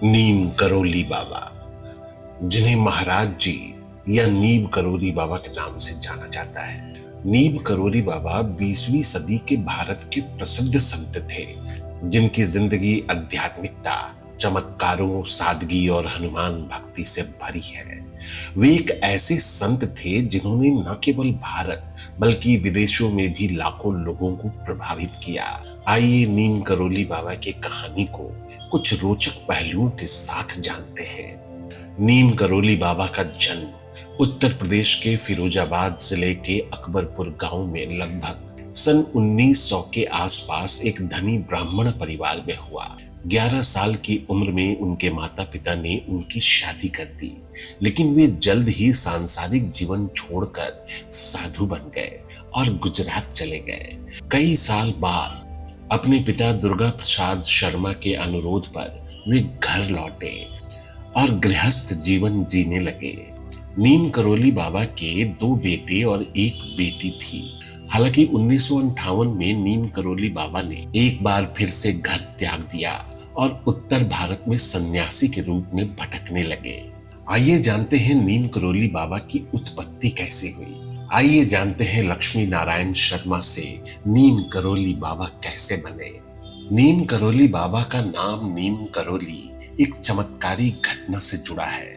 नीम करोली बाबा, जिन्हें महाराज जी या नीम करोली बाबा के नाम से जाना जाता है। नीम करोली बाबा 20वीं सदी के भारत के प्रसिद्ध संत थे, जिनकी जिंदगी आध्यात्मिकता, चमत्कारों, सादगी और हनुमान भक्ति से भरी है। वे एक ऐसे संत थे जिन्होंने न केवल भारत बल्कि विदेशों में भी लाखों लोगों को प्रभावित किया। आइए नीम करोली बाबा की कहानी को कुछ रोचक पहलुओं के साथ जानते हैं। नीम करोली बाबा का जन्म उत्तर प्रदेश के फिरोजाबाद जिले के अकबरपुर गांव में लगभग सन 1900 के आसपास एक धनी ब्राह्मण परिवार में हुआ। 11 साल की उम्र में उनके माता पिता ने उनकी शादी कर दी, लेकिन वे जल्द ही सांसारिक जीवन छोड़कर साधु बन गए और गुजरात चले गए। कई साल बाद अपने पिता दुर्गा प्रसाद शर्मा के अनुरोध पर वे घर लौटे और गृहस्थ जीवन जीने लगे। नीम करोली बाबा के 2 बेटे और 1 बेटी थी। हालांकि 1958 में नीम करोली बाबा ने एक बार फिर से घर त्याग दिया और उत्तर भारत में सन्यासी के रूप में भटकने लगे। आइए जानते हैं नीम करोली बाबा की उत्पत्ति कैसे हुई। आइए जानते हैं लक्ष्मी नारायण शर्मा से नीम करोली बाबा कैसे बने। नीम करोली बाबा का नाम नीम करोली एक चमत्कारी घटना से जुड़ा है।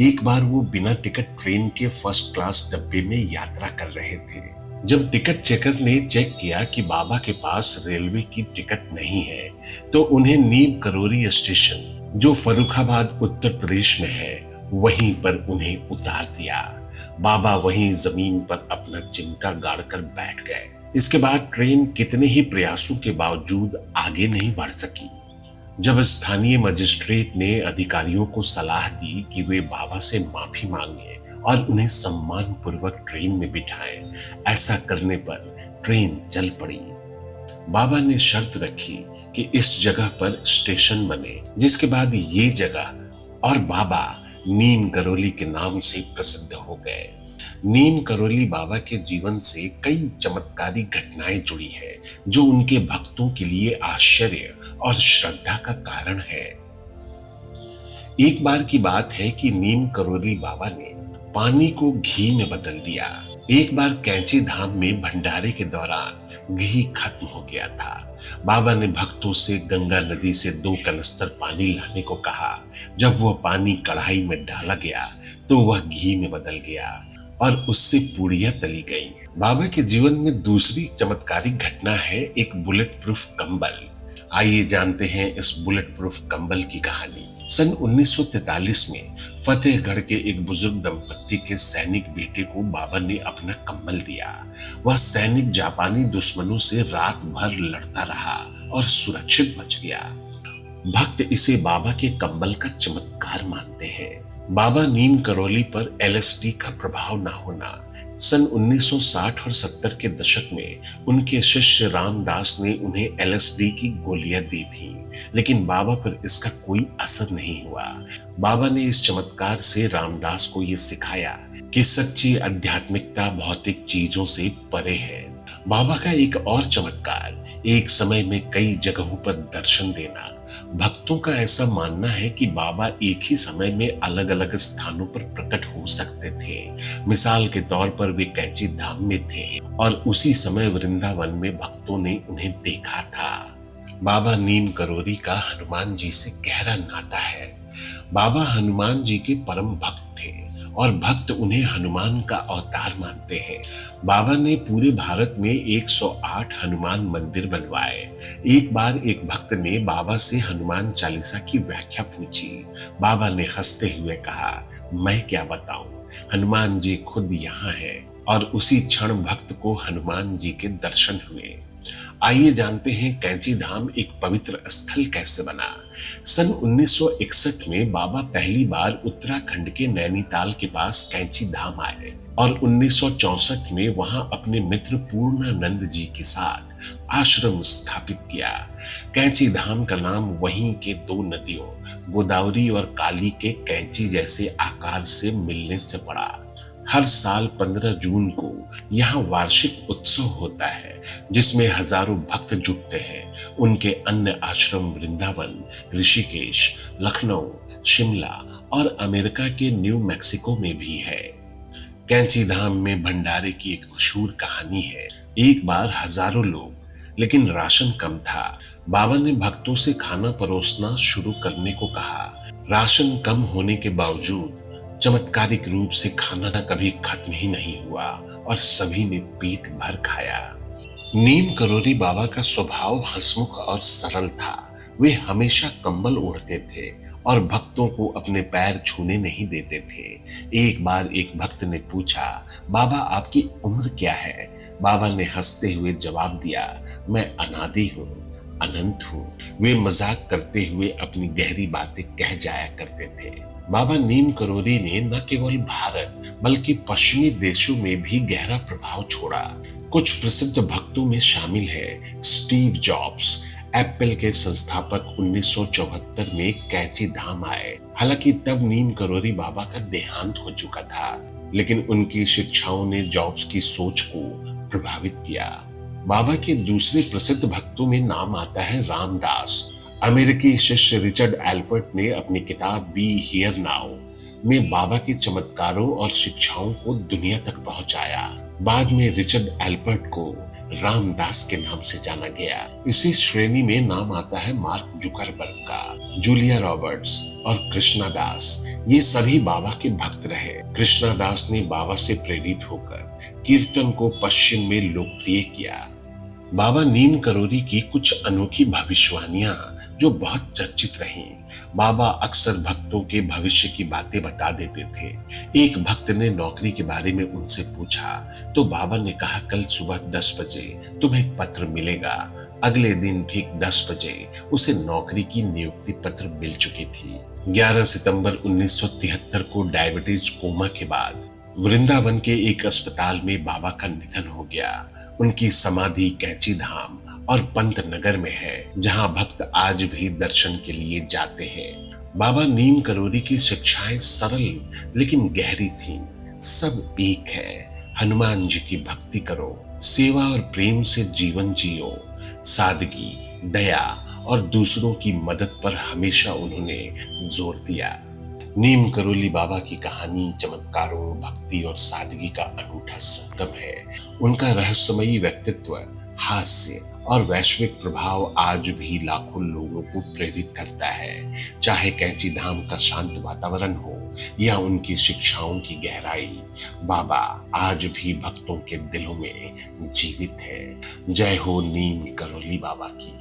एक बार वो बिना टिकट ट्रेन के फर्स्ट क्लास डब्बे में यात्रा कर रहे थे। जब टिकट चेकर ने चेक किया कि बाबा के पास रेलवे की टिकट नहीं है, तो उन्हें नीम करोली स्टेशन, जो फर्रुखाबाद उत्तर प्रदेश में है, वहीं पर उन्हें उतार दिया। बाबा वहीं जमीन पर अपना चिमटा गाड़कर बैठ गए। इसके बाद ट्रेन कितने ही प्रयासों के बावजूद आगे नहीं बढ़ सकी। जब स्थानीय मजिस्ट्रेट ने अधिकारियों को सलाह दी कि वे बाबा से माफी मांगे और उन्हें सम्मान पूर्वक ट्रेन में बिठाएं, ऐसा करने पर ट्रेन चल पड़ी। बाबा ने शर्त रखी कि इस जगह पर स्टेशन बने, जिसके बाद ये जगह और बाबा नीम करोली के नाम से प्रसिद्ध हो गए। नीम करोली बाबा के जीवन से कई चमत्कारी घटनाएं जुड़ी है, जो उनके भक्तों के लिए आश्चर्य और श्रद्धा का कारण है। एक बार की बात है कि नीम करोली बाबा ने पानी को घी में बदल दिया। एक बार कैंची धाम में भंडारे के दौरान घी खत्म हो गया था। बाबा ने भक्तों से गंगा नदी से 2 कनस्तर पानी लाने को कहा। जब वह पानी कढ़ाई में डाला गया तो वह घी में बदल गया और उससे पूड़ियां तली गईं। बाबा के जीवन में दूसरी चमत्कारिक घटना है एक बुलेट प्रूफ कंबल। आइए जानते हैं इस बुलेट प्रूफ कंबल की कहानी। सन 1943 में फतेहगढ़ के एक बुजुर्ग दंपत्ति के सैनिक बेटे को बाबा ने अपना कंबल दिया। वह सैनिक जापानी दुश्मनों से रात भर लड़ता रहा और सुरक्षित बच गया। भक्त इसे बाबा के कंबल का चमत्कार मानते हैं। बाबा नीम करोली पर एलएसडी का प्रभाव न होना। सन 1960 और 70 के दशक में उनके शिष्य रामदास ने उन्हें एलएसडी की गोलियां दी थी, लेकिन बाबा पर इसका कोई असर नहीं हुआ। बाबा ने इस चमत्कार से रामदास को यह सिखाया कि सच्ची आध्यात्मिकता भौतिक चीजों से परे है। बाबा का एक और चमत्कार, एक समय में कई जगहों पर दर्शन देना। भक्तों का ऐसा मानना है कि बाबा एक ही समय में अलग अलग स्थानों पर प्रकट हो सकते थे। मिसाल के तौर पर वे कैंची धाम में थे और उसी समय वृंदावन में भक्तों ने उन्हें देखा था। बाबा नीम करोली का हनुमान जी से गहरा नाता है। बाबा हनुमान जी के परम भक्त थे और भक्त उन्हें हनुमान का अवतार मानते हैं। बाबा ने पूरे भारत में 108 हनुमान मंदिर बनवाए। एक बार एक भक्त ने बाबा से हनुमान चालीसा की व्याख्या पूछी। बाबा ने हंसते हुए कहा, मैं क्या बताऊं, हनुमान जी खुद यहाँ हैं। और उसी क्षण भक्त को हनुमान जी के दर्शन हुए। आइए जानते हैं कैंची धाम एक पवित्र स्थल कैसे बना। सन 1961 में बाबा पहली बार उत्तराखंड के नैनीताल के पास कैंची धाम आए और 1964 में वहां अपने मित्र पूर्णानंद जी के साथ आश्रम स्थापित किया। कैंची धाम का नाम वहीं के 2 नदियों गोदावरी और काली के कैंची जैसे आकार से मिलने से पड़ा। हर साल 15 जून को यहाँ वार्षिक उत्सव होता है जिसमें हजारों भक्त जुटते हैं। उनके अन्य आश्रम वृंदावन, ऋषिकेश, लखनऊ, शिमला और अमेरिका के न्यू मैक्सिको में भी है। कैंची धाम में भंडारे की एक मशहूर कहानी है। एक बार हजारों लोग, लेकिन राशन कम था। बाबा ने भक्तों से खाना परोसना शुरू करने को कहा। राशन कम होने के बावजूद चमत्कारिक रूप से खाना कभी खत्म ही नहीं हुआ और सभी ने पेट भर खाया। नीम करोली बाबा का स्वभाव हंसमुख और सरल था। वे हमेशा कंबल ओढ़ते थे और भक्तों को अपने पैर छूने नहीं देते थे। एक बार एक भक्त ने पूछा, बाबा आपकी उम्र क्या है? बाबा ने हंसते हुए जवाब दिया, मैं अनादि हूँ, अनंत हूँ। वे मजाक करते हुए अपनी गहरी बातें कह जाया करते थे। बाबा नीम करोली ने न केवल भारत बल्कि पश्चिमी देशों में भी गहरा प्रभाव छोड़ा। कुछ प्रसिद्ध भक्तों में शामिल है स्टीव जॉब्स, एप्पल के संस्थापक। 1974 में कैची धाम आए। हालांकि तब नीम करोली बाबा का देहांत हो चुका था, लेकिन उनकी शिक्षाओं ने जॉब्स की सोच को प्रभावित किया। बाबा के दूसरे प्रसिद्ध भक्तों में नाम आता है रामदास। अमेरिकी शिष्य रिचर्ड एल्बर्ट ने अपनी किताब बी हियर नाउ में बाबा के चमत्कारों और शिक्षाओं को दुनिया तक पहुंचाया। बाद में रिचर्ड एल्बर्ट को रामदास के नाम से जाना गया। इसी श्रेणी में नाम आता है मार्क जुकरबर्ग का, जूलिया रॉबर्ट्स और कृष्णा दास। ये सभी बाबा के भक्त रहे। कृष्णा दास ने बाबा से प्रेरित होकर कीर्तन को पश्चिम में लोकप्रिय किया। बाबा नीम करोली की कुछ अनोखी भविष्यवाणियां जो बहुत चर्चित रहीं। बाबा अक्सर भक्तों के भविष्य की बातें बता देते थे। एक भक्त ने नौकरी के बारे में उनसे पूछा तो बाबा ने कहा, कल सुबह 10 बजे तुम्हें पत्र मिलेगा। अगले दिन ठीक 10 बजे उसे नौकरी की नियुक्ति पत्र मिल चुकी थी। 11 सितंबर 1973 को डायबिटीज कोमा के बाद वृंदावन के एक अस्पताल में बाबा का निधन हो गया। उनकी समाधि कैची धाम और पंत नगर में है, जहां भक्त आज भी दर्शन के लिए जाते हैं। बाबा नीम करोली की शिक्षाएं सरल लेकिन गहरी थीं। सब एक है, हनुमान जी की भक्ति करो, सेवा और प्रेम से जीवन जियो। सादगी, दया और दूसरों की मदद पर हमेशा उन्होंने जोर दिया। नीम करोली बाबा की कहानी चमत्कारों, भक्ति और सादगी का अनूठा संगम है। उनका रहस्यमयी व्यक्तित्व, हास्य और वैश्विक प्रभाव आज भी लाखों लोगों को प्रेरित करता है। चाहे कैची धाम का शांत वातावरण हो या उनकी शिक्षाओं की गहराई, बाबा आज भी भक्तों के दिलों में जीवित है। जय हो नीम करोली बाबा की।